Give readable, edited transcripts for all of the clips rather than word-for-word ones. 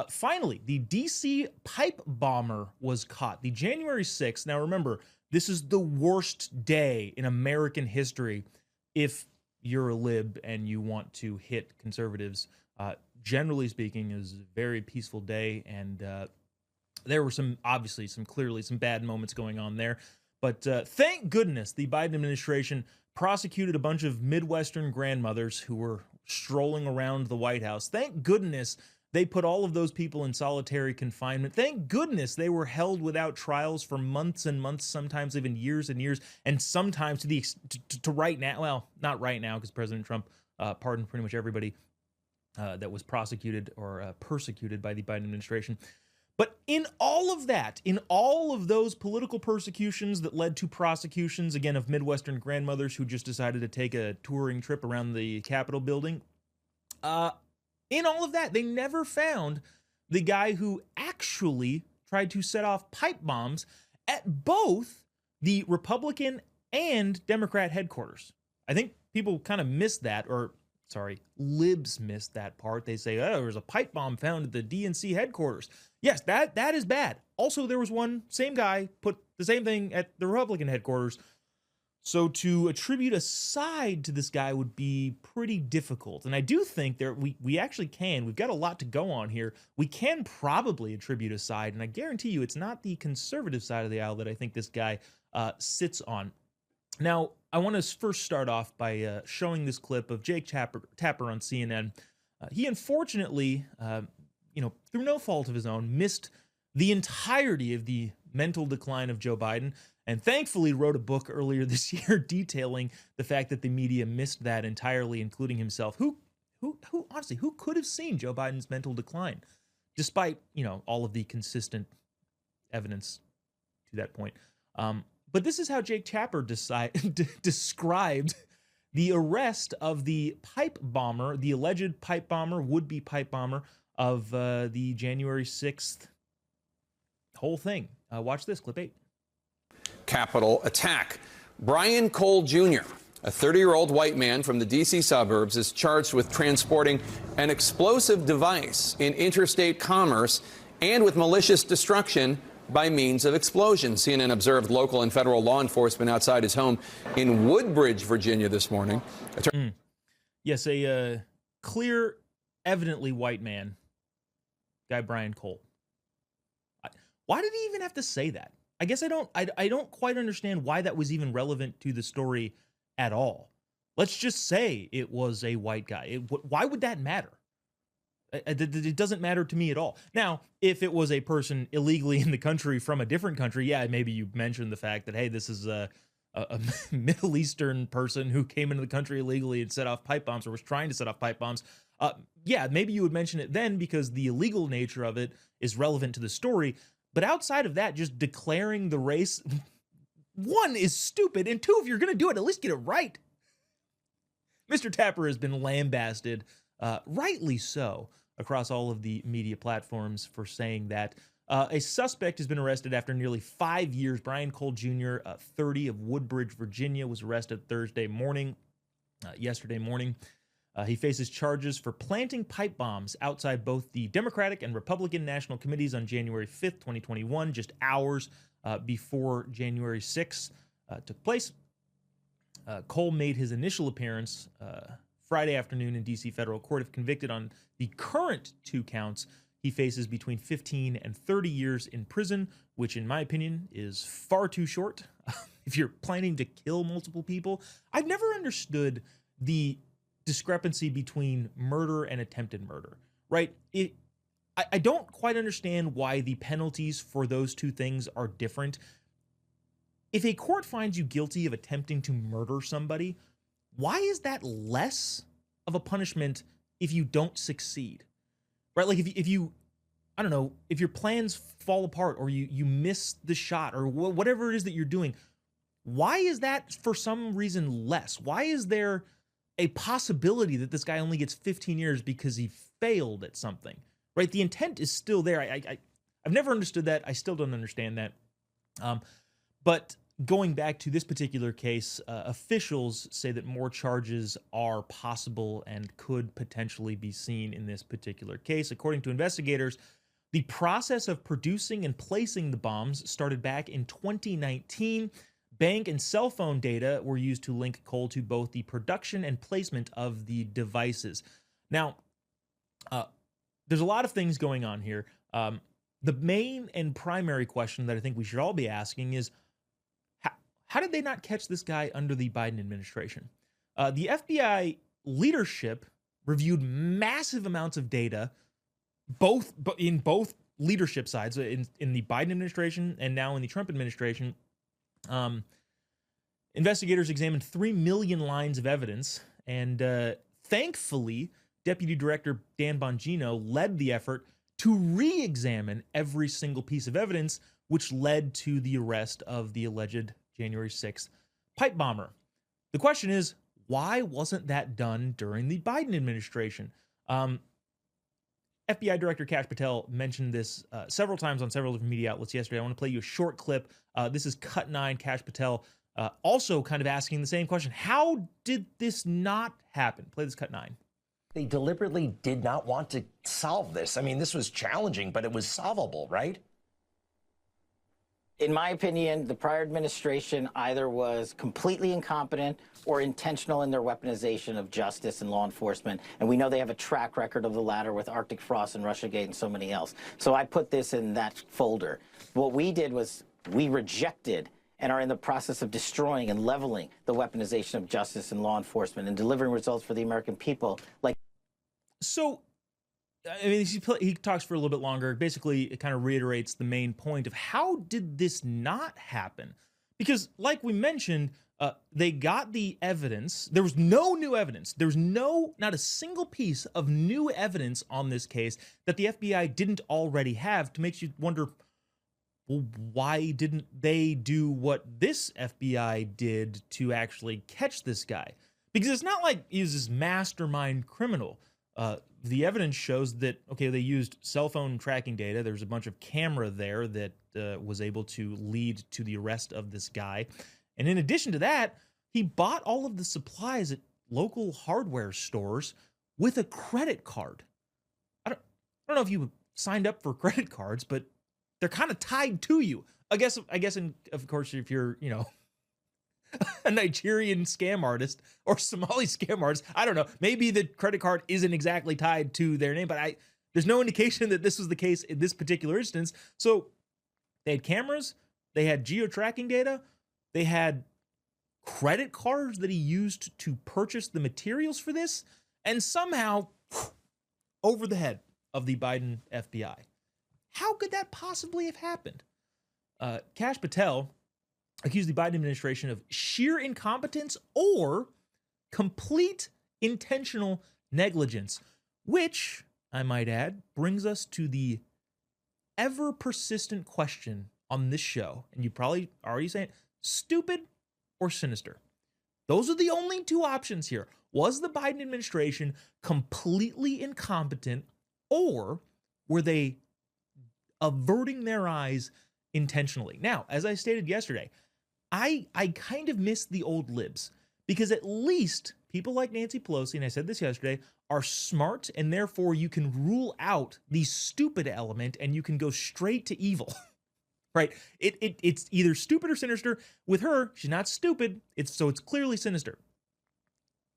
Finally, the DC pipe bomber was caught. The January 6th. Now, remember, this is the worst day in American history if you're a lib and you want to hit conservatives. Generally speaking, it was a very peaceful day, and there were clearly some bad moments going on there. But thank goodness the Biden administration prosecuted a bunch of Midwestern grandmothers who were strolling around the White House. Thank goodness they put all of those people in solitary confinement. Thank goodness they were held without trials for months and months, sometimes even years and years, and sometimes to right now. Well, not right now, because President Trump pardoned pretty much everybody that was prosecuted or persecuted by the Biden administration. But in all of that, in all of those political persecutions that led to prosecutions, again, of Midwestern grandmothers who just decided to take a touring trip around the Capitol building, in all of that, they never found the guy who actually tried to set off pipe bombs at both the Republican and Democrat headquarters. I think people kind of missed that, libs missed that part. They say, oh, there was a pipe bomb found at the DNC headquarters. Yes, that is bad. Also, there was same guy put the same thing at the Republican headquarters. So to attribute a side to this guy would be pretty difficult. And I do think we actually can. We've got a lot to go on here. We can probably attribute a side, and I guarantee you it's not the conservative side of the aisle that I think this guy sits on. Now, I want to first start off by showing this clip of Jake Tapper on CNN. He unfortunately, through no fault of his own, missed the entirety of the mental decline of Joe Biden, and thankfully wrote a book earlier this year detailing the fact that the media missed that entirely, including himself. Who honestly, who could have seen Joe Biden's mental decline, despite all of the consistent evidence to that point? But this is how Jake Tapper described the arrest of the pipe bomber, the alleged pipe bomber, would-be pipe bomber of the January 6th whole thing. Watch this, clip 8. Capitol attack. Brian Cole Jr., a 30-year-old white man from the D.C. suburbs, is charged with transporting an explosive device in interstate commerce and with malicious destruction by means of explosion. CNN observed local and federal law enforcement outside his home in Woodbridge, Virginia this morning. Yes, a clear, evidently white man, guy Brian Cole. Why did he even have to say that? I guess I don't quite understand why that was even relevant to the story at all. Let's just say it was a white guy. Why would that matter? It doesn't matter to me at all. Now, if it was a person illegally in the country from a different country, yeah, maybe you mentioned the fact that, hey, this is a Middle Eastern person who came into the country illegally and set off pipe bombs or was trying to set off pipe bombs. Yeah, maybe you would mention it then because the illegal nature of it is relevant to the story. But outside of that, just declaring the race, one, is stupid, and two, if you're going to do it, at least get it right. Mr. Tapper has been lambasted, rightly so, across all of the media platforms for saying that. A suspect has been arrested after nearly 5 years. Brian Cole Jr., 30, of Woodbridge, Virginia, was arrested yesterday morning. He faces charges for planting pipe bombs outside both the Democratic and Republican national committees on January 5th, 2021, just hours before January 6th took place. Cole made his initial appearance Friday afternoon in D.C. federal court. If convicted on the current 2 counts, he faces between 15 and 30 years in prison, which in my opinion is far too short. If you're planning to kill multiple people, I've never understood the discrepancy between murder and attempted murder, right? I don't quite understand why the penalties for those two things are different. If a court finds you guilty of attempting to murder somebody, why is that less of a punishment if you don't succeed, right? Like if you, I don't know, if your plans fall apart or you miss the shot or whatever it is that you're doing, why is that for some reason less? Why is there a possibility that this guy only gets 15 years because he failed at something, right? The intent is still there. I've never understood that. I still don't understand that. But going back to this particular case, officials say that more charges are possible and could potentially be seen in this particular case. According to investigators, the process of producing and placing the bombs started back in 2019. Bank and cell phone data were used to link Cole to both the production and placement of the devices. Now, there's a lot of things going on here. The main and primary question that I think we should all be asking is, how did they not catch this guy under the Biden administration? The FBI leadership reviewed massive amounts of data, in both leadership sides, in the Biden administration and now in the Trump administration. Investigators examined 3 million lines of evidence, and thankfully, Deputy Director Dan Bongino led the effort to re-examine every single piece of evidence, which led to the arrest of the alleged January 6th pipe bomber. The question is, why wasn't that done during the Biden administration? FBI Director Kash Patel mentioned this several times on several different media outlets yesterday. I want to play you a short clip. This is Cut 9, Kash Patel, also kind of asking the same question. How did this not happen? Play this Cut 9. They deliberately did not want to solve this. I mean, this was challenging, but it was solvable, right? In my opinion, the prior administration either was completely incompetent or intentional in their weaponization of justice and law enforcement. And we know they have a track record of the latter with Arctic Frost and Russiagate and so many else. So I put this in that folder. What we did was we rejected and are in the process of destroying and leveling the weaponization of justice and law enforcement and delivering results for the American people. So, I mean, he talks for a little bit longer. Basically, it kind of reiterates the main point of how did this not happen? Because, like we mentioned, they got the evidence. There was no new evidence. There was not a single piece of new evidence on this case that the FBI didn't already have, to make you wonder, well, why didn't they do what this FBI did to actually catch this guy? Because it's not like he's this mastermind criminal. The evidence shows that, okay, they used cell phone tracking data. There's a bunch of camera there that was able to lead to the arrest of this guy. And in addition to that, he bought all of the supplies at local hardware stores with a credit card. I don't know if you signed up for credit cards, but they're kind of tied to you. I guess, of course, if you're, a Nigerian scam artist or Somali scam artist, I don't know. Maybe the credit card isn't exactly tied to their name, but there's no indication that this was the case in this particular instance. So they had cameras, they had geo-tracking data, they had credit cards that he used to purchase the materials for this, and somehow over the head of the Biden FBI. How could that possibly have happened? Kash Patel accused the Biden administration of sheer incompetence or complete intentional negligence, which, I might add, brings us to the ever persistent question on this show. And you probably already saying, stupid or sinister? Those are the only two options here. Was the Biden administration completely incompetent, or were they averting their eyes intentionally? Now, as I stated yesterday, I kind of miss the old libs, because at least people like Nancy Pelosi, and I said this yesterday, are smart, and therefore you can rule out the stupid element and you can go straight to evil, right? It's either stupid or sinister. With her, she's not stupid, so it's clearly sinister.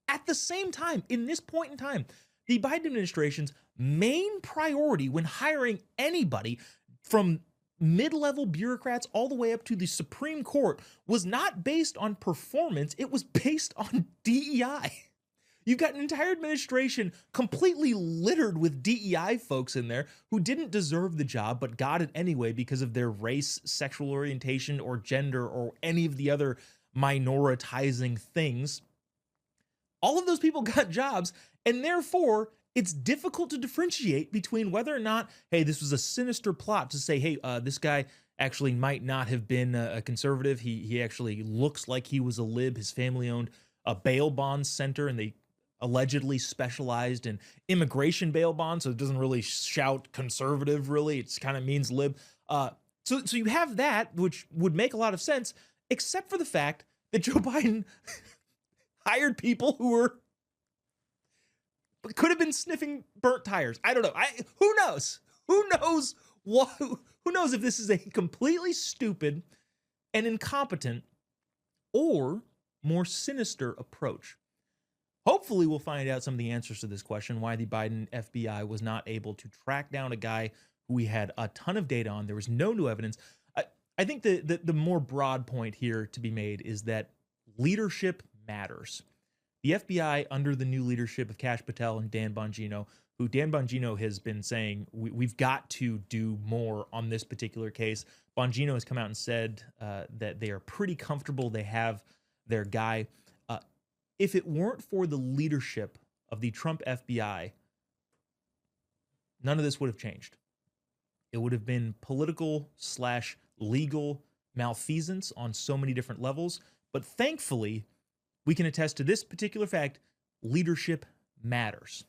At the same time, in this point in time, the Biden administration's main priority when hiring anybody, from mid-level bureaucrats all the way up to the Supreme Court, was not based on performance. It was based on DEI. You've got an entire administration completely littered with DEI folks in there who didn't deserve the job but got it anyway because of their race, sexual orientation, or gender, or any of the other minoritizing things. All of those people got jobs, and therefore it's difficult to differentiate between whether or not, hey, this was a sinister plot to say, hey, this guy actually might not have been a conservative. He actually looks like he was a lib. His family owned a bail bond center, and they allegedly specialized in immigration bail bonds, so it doesn't really shout conservative, really. It kind of means lib. So you have that, which would make a lot of sense. except for the fact that Joe Biden hired people who could have been sniffing burnt tires. I don't know. Who knows? Who knows what? Who knows if this is a completely stupid and incompetent or more sinister approach? Hopefully, we'll find out some of the answers to this question, why the Biden FBI was not able to track down a guy who we had a ton of data on. There was no new evidence. I think the more broad point here to be made is that leadership matters. The FBI, under the new leadership of Kash Patel and Dan Bongino, who Dan Bongino has been saying, we've got to do more on this particular case. Bongino has come out and said that they are pretty comfortable they have their guy. If it weren't for the leadership of the Trump FBI, none of this would have changed. It would have been political/legal malfeasance on so many different levels. But thankfully, we can attest to this particular fact: leadership matters.